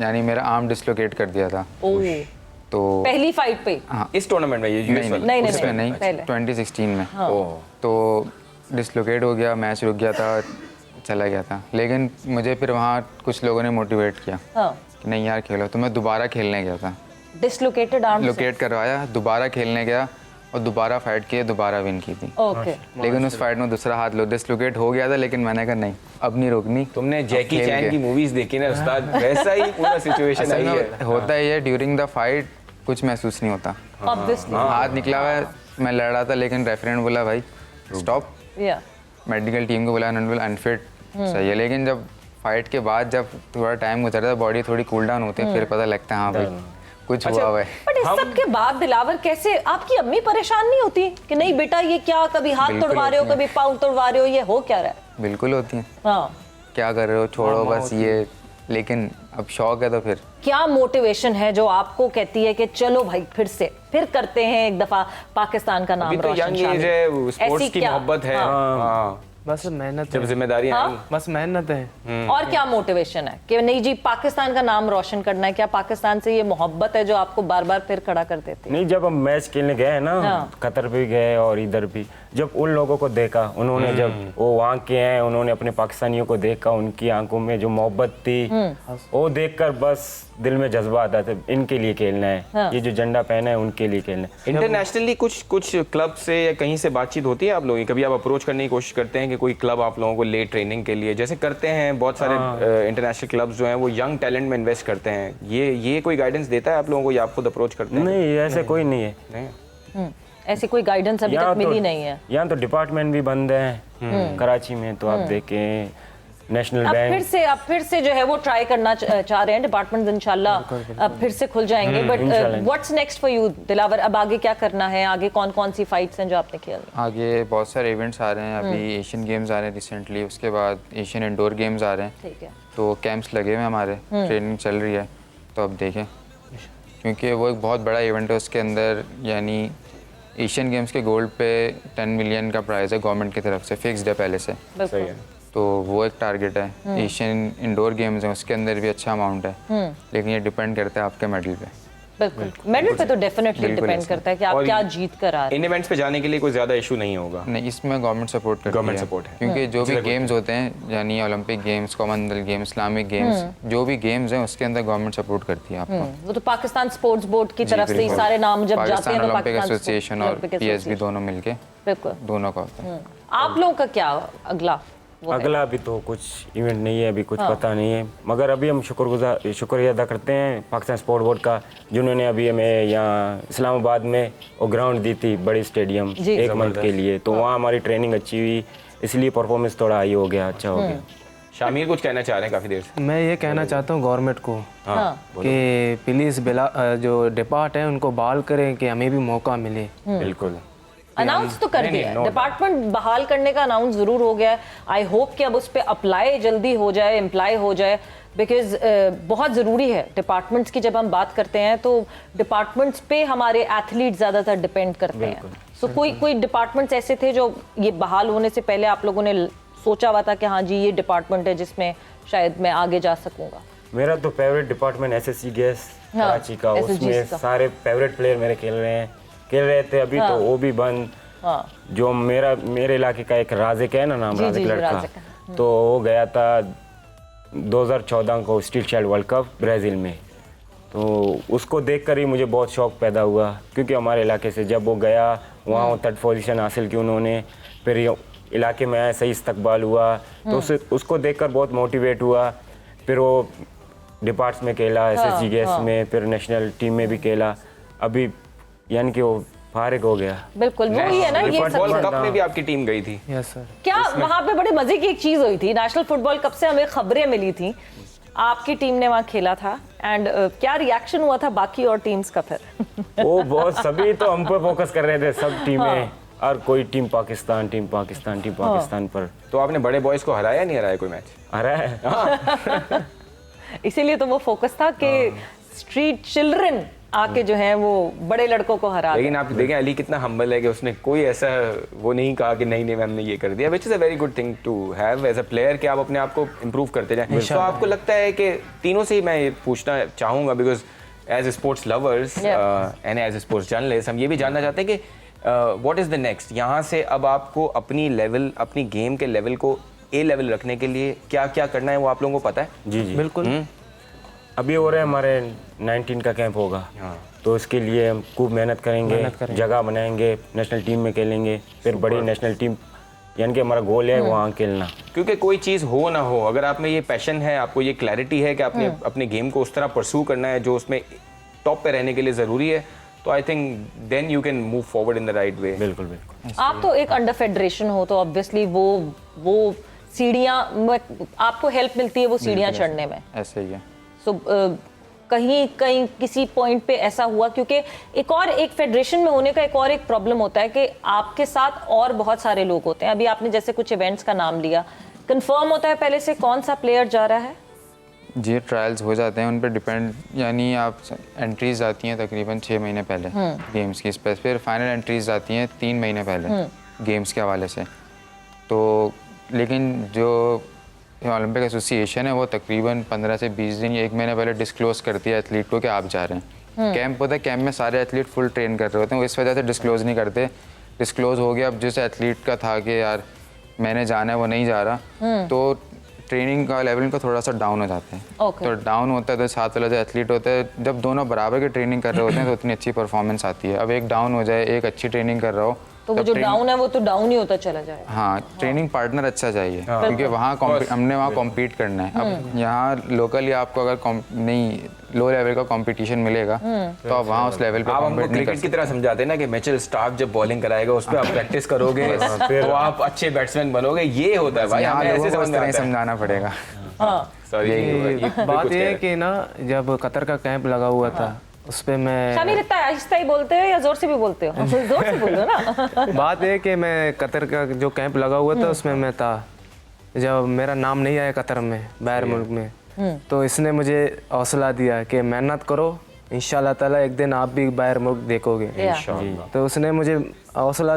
यानी मेरा आर्म डिसलोकेट कर दिया था। तो पहली फाइट पे? हाँ, इस टूर्नामेंट में ये यूएस वाला? नहीं, उसमें नहीं, पहले 2016 में। तो डिसलोकेट हो गया, मैच रुक गया था, चला गया था। लेकिन मुझे फिर वहाँ कुछ लोगों ने मोटिवेट किया कि नहीं यार खेलो, तो मैं दोबारा खेलने गया था। डिसलोकेटेड आर्म लोकेट करवाया, दोबारा खेलने गया, और दोबारा फाइट की, दोबारा विन की थी। ओके। लेकिन उस फाइट में दूसरा हाथ डिसलोकेट हो गया था, लेकिन मैंने कहा नहीं, अब नहीं रोकनी। तुमने जैकी चैन की मूवीज देखी ना उस्ताद, वैसा ही पूरा सिचुएशन है। होता ही है, ड्यूरिंग द फाइट कुछ महसूस नहीं होता। ऑब्वियसली हाथ निकला हुआ है, मैं लड़ रहा था, लेकिन रेफरेंट बोला भाई स्टॉप। या मेडिकल टीम को बोला अनफिट, सही है। लेकिन जब फाइट के बाद जब थोड़ा टाइम गुजरता है, बॉडी थोड़ी कूल डाउन होती है, फिर पता लगता है हाँ भाई कुछ हुआ हुआ है। बट इस सब के बाद दिलावर, कैसे आपकी अम्मी परेशान नहीं होती कि नहीं बेटा ये क्या, कभी हाथ तोड़वा रहे हो, कभी पाँव तोड़वा रहे हो, ये हो क्या रहा है? बिल्कुल होती है। हाँ, क्या कर रहे हो, छोड़ो बस ये, लेकिन अब शौक है तो फिर क्या मोटिवेशन है जो आपको कहती है कि चलो भाई फिर करते हैं एक दफा पाकिस्तान का नाम अभी तो रोशन? यंग एज है, स्पोर्ट्स की मोहब्बत है। हाँ। बस मेहनत जब है, जिम्मेदारियां हाँ? आएंगी। बस मेहनत है। और क्या मोटिवेशन है कि नहीं जी पाकिस्तान का नाम रोशन करना है? क्या पाकिस्तान से ये मोहब्बत है जो आपको बार बार फिर खड़ा कर देती है? नहीं, जब हम मैच खेलने गए ना, हाँ। कतर भी गए और इधर भी, जब उन लोगों को देखा, उन्होंने जब वो वहाँ के हैं, उन्होंने अपने पाकिस्तानियों को देखा, उनकी आंखों में जो मोहब्बत थी, वो देखकर बस दिल में जज्बा आता था, इनके लिए खेलना है। हाँ। ये जो झंडा पहना है उनके लिए खेलना है। इंटरनेशनली कुछ क्लब से या कहीं से बातचीत होती है आप लोगों की? कभी आप अप्रोच करने की कोशिश करते हैं कि कोई क्लब आप लोगों को ले ट्रेनिंग के लिए, जैसे करते हैं बहुत सारे इंटरनेशनल क्लब्स जो हैं वो यंग टैलेंट में इन्वेस्ट करते हैं, ये कोई गाइडेंस देता है आप लोगों को या आप खुद अप्रोच करते हैं? नहीं, ऐसे कोई नहीं है। नहीं। ऐसी कोई गाइडेंस अभी तक मिली नहीं है। यहाँ तो डिपार्टमेंट भी बंद है कराची में, तो आप देखें नेशनल अब बैंक फिर से जो है वो ट्राई करना चाह रहे हैं डिपार्टमेंट, इंशाल्लाह अब फिर से खुल जाएंगे। But what's next for you Dilawar? अब आगे क्या करना है? आगे कौन कौन सी फाइट्स हैं जो आपने खेलनी? आगे बहुत सारे इवेंट्स आ रहे हैं, अभी एशियन गेम्स आ रहे हैं रिसेंटली, उसके बाद एशियन इंडोर गेम्स आ रहे हैं, ठीक है। तो कैंप्स लगे हुए हैं हमारे, ट्रेनिंग चल रही है, तो अब देखें, क्योंकि वो एक बहुत बड़ा इवेंट है, उसके अंदर यानी एशियन गेम्स के गोल्ड पे 10 मिलियन का प्राइज़ है गवर्नमेंट की तरफ से, फिक्स्ड है पहले से, सही है। तो वो एक टारगेट है। एशियन इंडोर गेम्स हैं, उसके अंदर भी अच्छा अमाउंट है, लेकिन ये डिपेंड करता है आपके मेडल पे। बिल्कुल, मेडल पे तो डेफिनेटली डिपेंड करता है कि आप और क्या जीत कर आ रहे इन इवेंट्स पे जाने के लिए कोई ज्यादा इशू नहीं होगा? नहीं, इसमें गवर्नमेंट सपोर्ट करती Government support है। क्योंकि जो भी गेम्स होते हैं, यानी Olympic games, Commonwealth games, Islamic games, जो भी गेम्स हैं उसके अंदर गवर्नमेंट सपोर्ट करती है आपको। हैं। वो तो पाकिस्तान स्पोर्ट्स बोर्ड की तरफ से ही बिल्कुल। सारे नाम जब जाते पाकिस्तान हैं तो ओलंपिक पाकिस्तान एसोसिएशन और ओलंपिक पीएसबी एसोसिएशन। दोनों मिलके बिल्कुल। दोनों का होता है। आप लोगों का क्या अगला वो है? अगला अभी तो कुछ इवेंट नहीं है, अभी कुछ पता नहीं है, मगर अभी हम शुक्रिया अदा करते हैं पाकिस्तान स्पोर्ट बोर्ड का, जिन्होंने अभी हमें यहाँ इस्लामाबाद में वो ग्राउंड दी थी, बड़ी स्टेडियम, जी। 1 मंथ के लिए, तो वहाँ हमारी ट्रेनिंग अच्छी हुई, इसलिए परफॉर्मेंस थोड़ा हाई हो गया, अच्छा हो गया। शामिर कुछ कहना चाह रहे हैं काफी देर से। मैं ये कहना चाहता हूँ गवर्नमेंट को हाँ। कि प्लीज़ जो डिपार्ट है उनको बहाल करें कि हमें भी मौका मिले। बिल्कुल। अनाउंस तो कर नहीं, दिया है, no डिपार्टमेंट बहाल करने का अनाउंस जरूर हो गया है। आई होप कि अब उस पर अप्लाई जल्दी हो जाए, एम्प्लाई हो जाए, बिकॉज बहुत ज़रूरी है। डिपार्टमेंट्स की जब हम बात करते हैं तो डिपार्टमेंट्स पे हमारे एथलीट ज़्यादातर डिपेंड करते हैं। सो कोई डिपार्टमेंट्स ऐसे थे जो ये बहाल होने से पहले आप लोगों ने सोचा हुआ था कि हाँ जी ये डिपार्टमेंट है जिसमें शायद मैं आगे जा सकूंगा? मेरा तो फेवरेट डिपार्टमेंट एसएससी गैस हाँ, कराची का, SSG उसमें का। सारे फेवरेट प्लेयर मेरे खेल रहे थे अभी, तो वो भी बंद। हाँ। जो मेरे इलाके का एक राजिक है ना, नाम जी, राजिक जी, लड़का, राजिक, तो वो गया था 2014 को street child world cup Brazil में, तो उसको देखकर ही मुझे बहुत शौक पैदा हुआ, क्योंकि हमारे इलाके से जब वो गया वहाँ वो 3rd पोजीशन हासिल की उन्होंने, फिर इलाके में आया, सही इस्तकबाल हुआ, तो उसको देखकर बहुत मोटिवेट हुआ। फिर वो डिपार्ट्स में खेला, एसएसजी गैस में, फिर नेशनल टीम में भी खेला, अभी यानी कि वो फारिग हो गया। बिल्कुल वही है ना, ये फुटबॉल सबसे कप में भी आपकी टीम गई थी? Yes sir. क्या वहाँ पे बड़े मजे की एक चीज हुई थी, नेशनल फुटबॉल कप से हमें खबरें मिली थी, आपकी टीम ने वहाँ खेला था, एंड क्या रिएक्शन हुआ था बाकी और टीम्स का फिर? वो बहुत, सभी तो हम पे फोकस कर रहे थे, सब टीमें, और कोई टीम पाकिस्तान पर। तो आपने बड़े बॉयज को हराया नहीं हराया कोई मैच? अरे इसीलिए तो वो फोकस था कि स्ट्रीट चिल्ड्रन आके जो है वो बड़े लड़कों को हरा लेकिन आप देखें अली कितना हम्बल है कि उसने कोई ऐसा वो नहीं कहा कि नहीं मैम ने ये कर दिया, which is a very good thing to have as a player कि आप अपने आप को इम्प्रूव करते जाएं। तो आपको लगता है कि तीनों से ही मैं ये पूछना चाहूँगा, because as sports lovers and as sports journalist हम ये भी जानना चाहते हैं कि व्हाट इज़ द नेक्स्ट, यहाँ से अब आपको अपनी गेम के लेवल को ए लेवल रखने के लिए क्या क्या करना है वो आप लोगों को पता है? जी जी बिल्कुल। अभी हो रहा है, हमारे 19 का कैंप होगा, तो उसके लिए हम खूब मेहनत करेंगे, जगह बनाएंगे, नेशनल टीम में खेलेंगे, फिर बड़ी नेशनल टीम, यानी कि हमारा गोल है वहाँ खेलना। क्योंकि कोई चीज़ हो ना हो, अगर आप में ये पैशन है, आपको ये क्लैरिटी है कि आपने अपने गेम को उस तरह परस्यू करना है जो उसमें टॉप पे रहने के लिए ज़रूरी है, तो I think then you can move forward in the right way. बिल्कुल बिल्कुल। आप तो एक अंडर फेडरेशन हो, तो ऑब्वियसली वो सीढ़ियाँ आपको हेल्प मिलती है वो सीढ़ियाँ चढ़ने में। ऐसे ही है। सो कहीं किसी पॉइंट पे ऐसा हुआ, क्योंकि एक फेडरेशन में होने का एक प्रॉब्लम होता है कि आपके साथ और बहुत सारे लोग होते हैं। अभी आपने जैसे कुछ इवेंट्स का नाम लिया, कंफर्म होता है पहले से कौन सा प्लेयर जा रहा है? ये ट्रायल्स हो जाते हैं उन पर डिपेंड, यानी आप एंट्रीज आती हैं तकरीबन 6 महीने पहले गेम्स की, फिर फाइनल एंट्रीज आती हैं 3 महीने पहले गेम्स के हवाले से। तो लेकिन जो ओलंपिक एसोसिएशन है वो तकरीबन 15 से 20 दिन या 1 महीने पहले डिस्क्लोज करती है एथलीट को कि आप जा रहे हैं। कैंप होता है, कैंप में सारे एथलीट फुल ट्रेन कर रहे होते हैं, वो इस वजह से डिस्क्लोज नहीं करते। डिस्क्लोज हो गया, अब जिस एथलीट का था कि यार मैंने जाना है वो नहीं जा रहा, तो ट्रेनिंग का लेवल का थोड़ा सा डाउन हो जाता है। तो डाउन होता है तो साथ वाला जो एथलीट होता है, जब दोनों बराबर की ट्रेनिंग कर रहे होते हैं तो उतनी अच्छी परफॉर्मेंस आती है। अब एक डाउन हो जाए, एक अच्छी ट्रेनिंग कर रहा हो, तो वो जो डाउन है वो तो डाउन ही होता चला जाएगा। हाँ, ट्रेनिंग पार्टनर अच्छा चाहिए, क्योंकि वहाँ हमने वहाँ कॉम्पीट करना है। अब यहाँ लोकली आपको अगर नहीं लो लेवल का कंपटीशन मिलेगा तो आप वहाँ उस लेवल पे आप हमको कॉम्पीट नहीं कर क्रिकेट की तरह समझाते हैं ना कि मिचेल स्टार्क जब बॉलिंग कराएगा उस पर आप प्रैक्टिस करोगे तो आप अच्छे बैट्समैन बनोगे, ये होता है भाई। यहाँ हमें लोगों ऐसे को इस समझ में तरह आता है। समझाना पड़ेगा। सॉरी, बात ये है कि ना, जब कतर का कैंप लगा हुआ था उस पे मैं, शामिर इतना आहिस्ता ही बोलते हो या जोर से भी बोलते हो? जोर से बोलो ना। बात है कि मैं कतर का जो कैंप लगा हुआ था उसमें मैं था, जब मेरा नाम नहीं आया कतर में, बाहर मुल्क में, तो इसने मुझे हौसला दिया कि मेहनत करो, इंशाल्लाह ताला एक दिन आप भी बाहर मुल्क देखोगे। तो उसने मुझे हौसला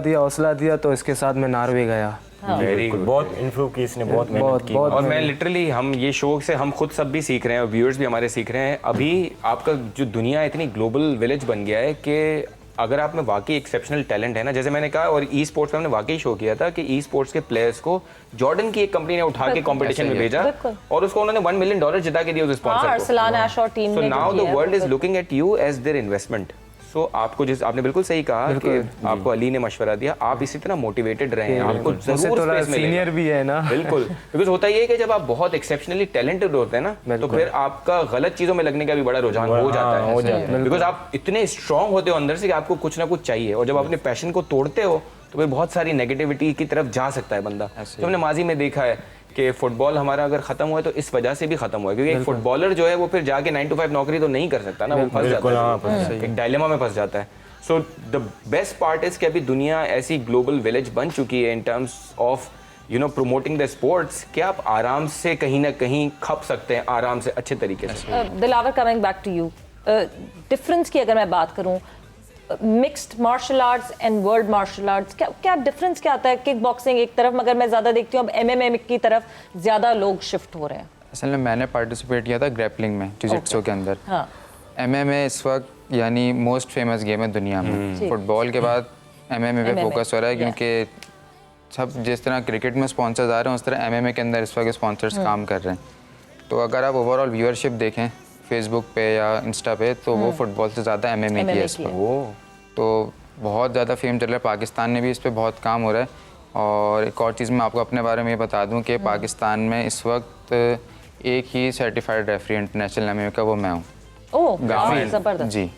दिया तो इसके साथ मैं नॉर्वे गया। Very good. बहुत इम्प्रूव की इसने, बहुत मेहनत की। और मैं लिटरली, हम ये शो से हम खुद सब भी सीख रहे हैं और व्यूअर्स भी हमारे सीख रहे हैं। अभी आपका जो दुनिया इतनी ग्लोबल विलेज बन गया है कि अगर आप में वाकई एक्सेप्शनल टैलेंट है ना, जैसे मैंने कहा, और ई स्पोर्ट्स में हमने वाकई शो किया था कि ई स्पोर्ट्स के प्लेयर्स को जॉर्डन की एक कंपनी ने उठा के कंपटीशन में भेजा और उसको उन्होंने $1 मिलियन जिता के दिया उस स्पॉन्सर को। अरसलान ऐशौर टीम सो ने now the world is looking at you as their investment. So आपको, जिस आपने बिल्कुल सही कहा कि आपको अली ने मशवरा दिया, आप इसी तरह मोटिवेटेड रहें, आपको जरूर स्पेस मिलेगा। सीनियर भी है ना। बिल्कुल, बिकॉज होता ये है कि जब आप बहुत एक्सेप्शनली टैलेंटेड होते हैं ना, तो फिर आपका गलत चीजों में लगने का भी बड़ा रुझान हो जाता है, बिकॉज आप इतने स्ट्रांग होते हो अंदर से कि आपको कुछ ना कुछ चाहिए, और जब आप अपने पैशन को तोड़ते हो तो फिर बहुत सारी नेगेटिविटी की तरफ जा सकता है बंदा। तो हमने माजी में देखा है कि फुटबॉल हमारा अगर खत्म हुआ है तो इस वजह से भी खत्म हुआ है, क्योंकि एक फुटबॉलर जो है वो फिर जाके 9 to 5 नौकरी तो नहीं कर सकता ना, वो फंस जाता है, एक डायलेमा में फंस जाता है। So the best part is कि अभी दुनिया ऐसी ग्लोबल विलेज बन चुकी है in terms of promoting the sports, कि आप आराम से कहीं ना कहीं खप सकते हैं, आराम से अच्छे तरीके से। Dilawar, coming back to you, difference की अगर मैं बात करूं, mixed martial arts and world martial arts, क्या डिफरेंस क्या आता है? किक बॉक्सिंग एक तरफ, मगर मैं ज़्यादा देखती हूँ अब MMA की तरफ ज़्यादा लोग शिफ्ट हो रहे हैं। असल में मैंने पार्टिसिपेट किया था ग्रैपलिंग में, जिजित्सु के अंदर। हाँ। MMA इस वक्त यानी मोस्ट फेमस गेम है दुनिया में। फुटबॉल के बाद MMA पे फोकस हो रहा है, क्योंकि सब जिस तरह क्रिकेट में स्पॉन्सर्स आ रहे हैं उस तरह MMA के अंदर इस वक्त स्पॉन्सर्स काम कर रहे हैं। तो अगर आप ओवरऑल व्यूअरशिप देखें फेसबुक पे या इंस्टा पे, तो वो फुटबॉल से ज़्यादा MMA की है इस वक्त। तो बहुत ज़्यादा फेम चल रहा है, पाकिस्तान में भी इस पर बहुत काम हो रहा है। और एक और चीज़ मैं आपको अपने बारे में ये बता दूं कि पाकिस्तान में इस वक्त एक ही सर्टिफाइड रेफरी इंटरनेशनल MMA का, वो मैं हूँ। जबरदस्त जी,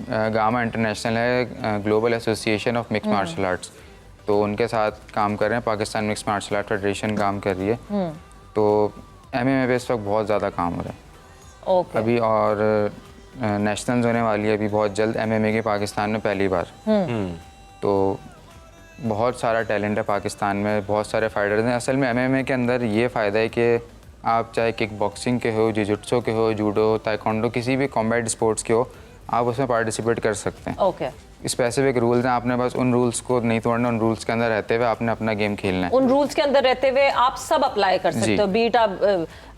गामा इंटरनेशनल है, global association of mix martial arts, तो उनके साथ काम कर रहे हैं। Pakistan mix martial art federation काम कर रही है। तो MMA पे इस वक्त बहुत ज़्यादा काम हो रहा है अभी, और नेशनल्स होने वाली है अभी बहुत जल्द MMA के पाकिस्तान में पहली बार। तो बहुत सारा टैलेंट है पाकिस्तान में, बहुत सारे फाइटर्स हैं। असल में MMA के अंदर ये फ़ायदा है कि आप चाहे किक बॉक्सिंग के हो, जिजुत्सु के हो, जूडो, ताइक्वांडो, किसी भी कॉम्बैट स्पोर्ट्स के हो, आप उसमें पार्टिसिपेट कर सकते हैं। स्पेसिफिक रूल्स हैं, आपने बस उन रूल्स को नहीं तोड़ना, उन रूल्स के अंदर रहते हुए आपने अपना गेम खेलना है। उन रूल्स के अंदर रहते हुए आप सब अप्लाई कर सकते हो, बीट आप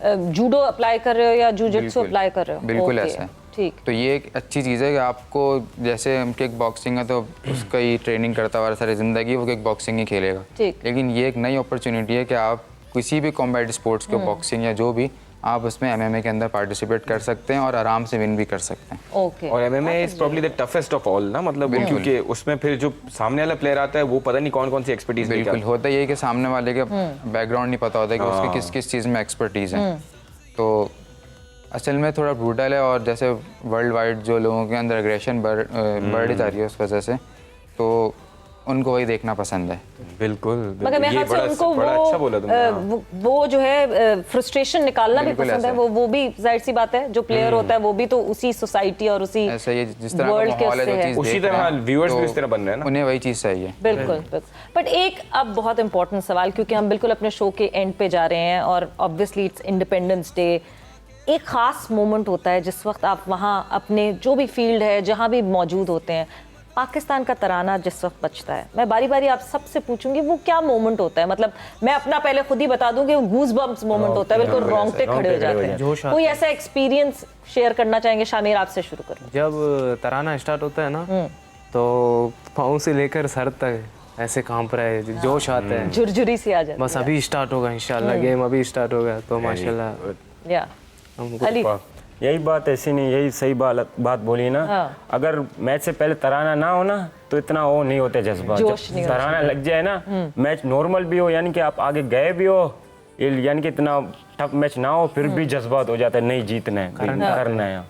जूडो अप्लाई कर रहे हो या जूजित्सु अप्लाई कर रहे हो। बिल्कुल ऐसा है। ठीक। तो ये एक अच्छी चीज़ है कि आपको, जैसे किक बॉक्सिंग है तो उसका ही ट्रेनिंग करता हुआ सारी ज़िंदगी वो किक बॉक्सिंग ही खेलेगा। लेकिन ये एक नई अपॉर्चुनिटी है कि आप किसी भी कॉम्बैट स्पोर्ट्स को, बॉक्सिंग या जो भी, आप उसमें MMA के अंदर पार्टिसिपेट कर सकते हैं और आराम से विन भी कर सकते हैं। और MMA is probably the toughest of all ना, मतलब क्योंकि उसमें फिर जो सामने वाला प्लेयर आता है वो पता नहीं कौन कौन सी एक्सपर्टीज। बिल्कुल होता है कि सामने वाले का बैकग्राउंड नहीं पता होता कि उसकी किस किस चीज़ में एक्सपर्टीज है। तो असल में थोड़ा ब्रूटल है, और जैसे वर्ल्ड वाइड जो लोगों के अंदर एग्रेशन बढ़ जा रही है उस वजह से, तो उनको वही देखना पसंद है। बिल्कुल, मगर मैं हाथ से उनको बड़ा अच्छा बोला तुमने। वो जो है फ्रस्ट्रेशन निकालना भी पसंद है, वो भी जाहिर सी बात है, जो प्लेयर होता है वो भी तो उसी सोसाइटी और उसी ऐसा ही जिस तरह वर्ल्ड का माहौल है, जो चीज़ उसी तरह व्यूअर्स भी इस तरह बन रहे हैं ना, उन्हें वही चीज़ चाहिए। बिल्कुल। बट एक अब बहुत इंपॉर्टेंट सवाल, क्योंकि हम बिल्कुल अपने शो के एंड पे जा रहे हैं और ऑब्वियसली इट्स इंडिपेंडेंस डे, एक ख़ास मोमेंट होता है जिस वक्त आप वहाँ अपने जो भी फील्ड है जहाँ भी मौजूद होते हैं, पाकिस्तान का तराना जिस वक्त बजता है, मैं बारी बारी आप सबसे पूछूंगी वो क्या मोमेंट होता है। मतलब मैं अपना पहले खुद ही बता दूं कि गूज बम्प्स मोमेंट होता है, बिल्कुल रोंगटे खड़े हो जाते हैं। कोई ऐसा एक्सपीरियंस शेयर करना चाहेंगे? शामिर, आपसे शुरू करूं। जब तराना स्टार्ट होता है ना तो पाँव से लेकर सर तक ऐसे कांप रहा है, जोश आता है, झुरझुरी सी आ जाती है। बस अभी स्टार्ट होगा इंशाल्लाह, गेम अभी स्टार्ट होगा तो माशाल्लाह या अली, यही बात ऐसी नहीं, यही सही बात बोली ना। हाँ। अगर मैच से पहले तराना ना हो ना तो इतना वो नहीं होते जज्बा। जोश जब नहीं तराना लग जाए ना, मैच नॉर्मल भी हो यानी कि आप आगे गए भी हो, यानी कि इतना टफ मैच ना हो, फिर भी जज्बात हो जाता है, नहीं जीतना है, करना है।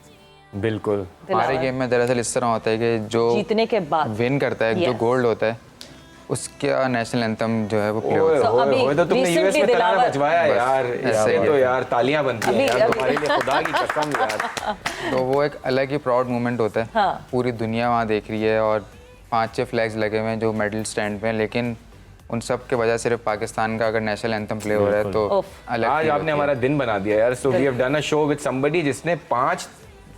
बिल्कुल। हमारे गेम में दरअसल इस तरह होता है कि जो जीतने के बाद विन करता है, जो Yes. गोल्ड होता है, उसका नेशनल एंथम जो है वो प्ले होता है। So, अभी तो तुमने recently यूएस में तराना दिलावर- बजवाया यार, इससे तो यार तालियां बनती हैं यार तुम्हारे लिए, खुदा की कसम यार। तो वो एक अलग ही प्राउड मोमेंट होता है। हाँ। पूरी दुनिया वहाँ देख रही है और 5-6 फ्लैग्स लगे हुए हैं जो मेडल स्टैंड पे हैं, लेकिन उन सब के वजह सिर्फ पाकिस्तान का अगर नेशनल एंथम प्ले हो रहा है तो उफ। अलग आज feel आपने होती है। हमारा दिन बना दिया यार। So we have done a show with somebody जिसने 5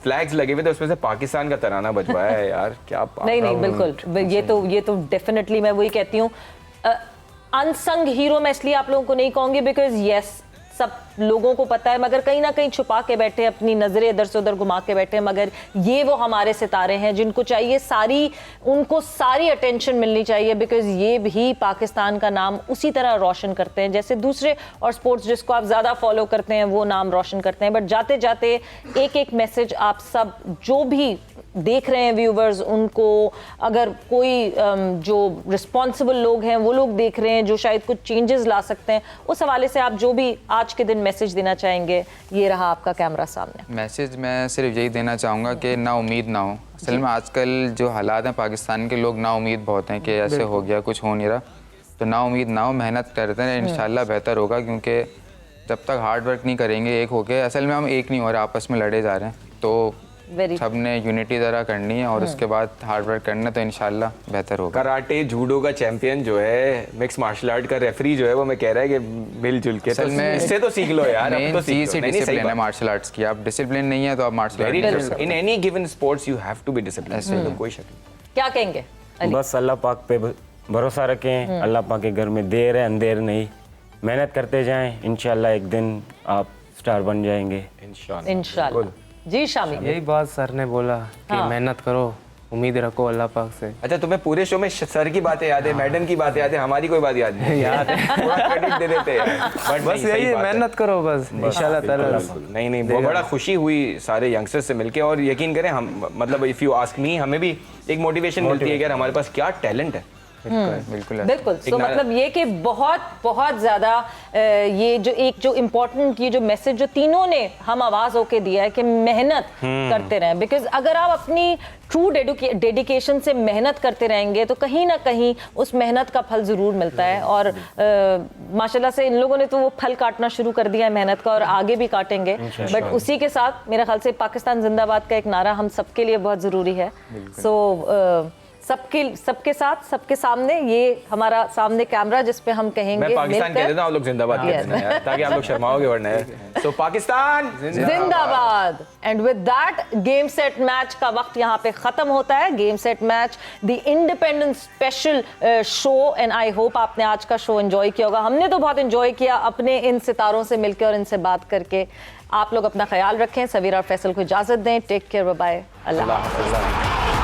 फ्लैग्स लगे हुए थे, उसमें से पाकिस्तान का तराना बजवाया है यार। क्या नहीं बिल्कुल, ये तो डेफिनेटली मैं वही कहती हूँ, अनसंग हीरो मैं इसलिए आप लोगों को नहीं कहूंगी बिकॉज यस सब लोगों को पता है, मगर कहीं ना कहीं छुपा के बैठे, अपनी नजरें इधर से उधर घुमा के बैठे, मगर ये वो हमारे सितारे हैं जिनको चाहिए उनको सारी अटेंशन मिलनी चाहिए, बिकॉज ये भी पाकिस्तान का नाम उसी तरह रोशन करते हैं जैसे दूसरे और स्पोर्ट्स जिसको आप ज़्यादा फॉलो करते हैं वो नाम रोशन करते हैं। बट जाते जाते एक मैसेज आप सब जो भी देख रहे हैं व्यूवर्स, उनको अगर कोई जो रिस्पॉन्सिबल लोग हैं वो लोग देख रहे हैं जो शायद कुछ चेंजेस ला सकते हैं, उस हवाले से आप जो भी आज के दिन मैसेज देना चाहेंगे, ये रहा आपका कैमरा सामने। मैसेज मैं सिर्फ यही देना चाहूँगा कि ना उम्मीद ना हो। असल में आजकल जो हालात हैं पाकिस्तान के, लोग ना उम्मीद बहुत हैं कि ऐसे हो गया, कुछ हो नहीं रहा, तो ना उम्मीद ना हो, मेहनत करते हैं, इंशाल्लाह बेहतर होगा। क्योंकि जब तक हार्ड वर्क नहीं करेंगे एक होके, असल में हम एक नहीं हो रहे, आपस में लड़े जा रहे हैं, तो सब ने यूनिटी ज़रा करनी है और उसके बाद हार्ड वर्क करना, तो इंशाल्लाह बेहतर होगा। कराटे जूडो का चैंपियन जो है, मिक्स मार्शल आर्ट का रेफरी जो है, वो मैं कह रहा है कि मिलजुल के असल में इससे तो सीख लो यार। अब मेन तो चीज़ ही सीख लो। डिसिप्लिन है मार्शल आर्ट्स की। आप डिसिप्लिन नहीं है तो आप मार्शल आर्ट नहीं कर सकते। In any given sports you have to be discipline, तो कोई शक नहीं। क्या कहेंगे अली? बस अल्लाह पाक पे भरोसा रखें, अल्लाह पाक के घर में देर है अंधेर नहीं, मेहनत करते जाएं, इंशाल्लाह एक दिन आप स्टार बन जाएंगे इंशाल्लाह। जी शामिल, यही बात सर ने बोला कि मेहनत करो, उम्मीद रखो अल्लाह पाक से। अच्छा, तुम्हें पूरे शो में सर की बातें याद है, मैडम की बातें याद है, हमारी कोई बात याद नहीं याद है। थोड़ा क्रेडिट दे देते हैं, बट बस यही मेहनत करो बस, इंशाल्लाह ताला। नहीं बहुत बड़ा खुशी हुई सारे यंगस्टर्स से मिलके, और यकीन करें हम, मतलब इफ़ यू आस्क मी, हमें भी एक मोटिवेशन मिलती है कि यार हमारे पास क्या टैलेंट है। बिल्कुल। तो मतलब ये कि बहुत ज़्यादा ये जो इम्पोर्टेंट ये जो मैसेज जो तीनों ने हम आवाज़ होके दिया है कि मेहनत करते रहें, बिकॉज अगर आप अपनी ट्रू डेडिकेशन से मेहनत करते रहेंगे तो कहीं ना कहीं उस मेहनत का फल ज़रूर मिलता है। और माशाल्लाह से इन लोगों ने तो वो फल काटना शुरू कर दिया है मेहनत का, और आगे भी काटेंगे। बट उसी के साथ मेरे ख्याल से पाकिस्तान जिंदाबाद का एक नारा हम सबके लिए बहुत ज़रूरी है। सो सबके साथ सबके सामने ये हमारा सामने कैमरा जिस पे हम कहेंगे मैं पाकिस्तान कह देता हूँ, आप लोग जिंदाबाद कहते हैं यार, ताकि आप लोग शर्माओगे वरना यार। सो पाकिस्तान जिंदाबाद। And with that game set match का वक्त यहाँ पे खत्म होता है। Game set match the independence special show, and I hope आपने आज का शो एंजॉय किया होगा। हमने तो बहुत एंजॉय किया अपने इन सितारों से मिलकर और इनसे बात करके। आप लोग अपना ख्याल रखें, सवीरा और फैसल को इजाजत दें। टेक केयर, बाय बाय, अल्लाह हाफ़िज़।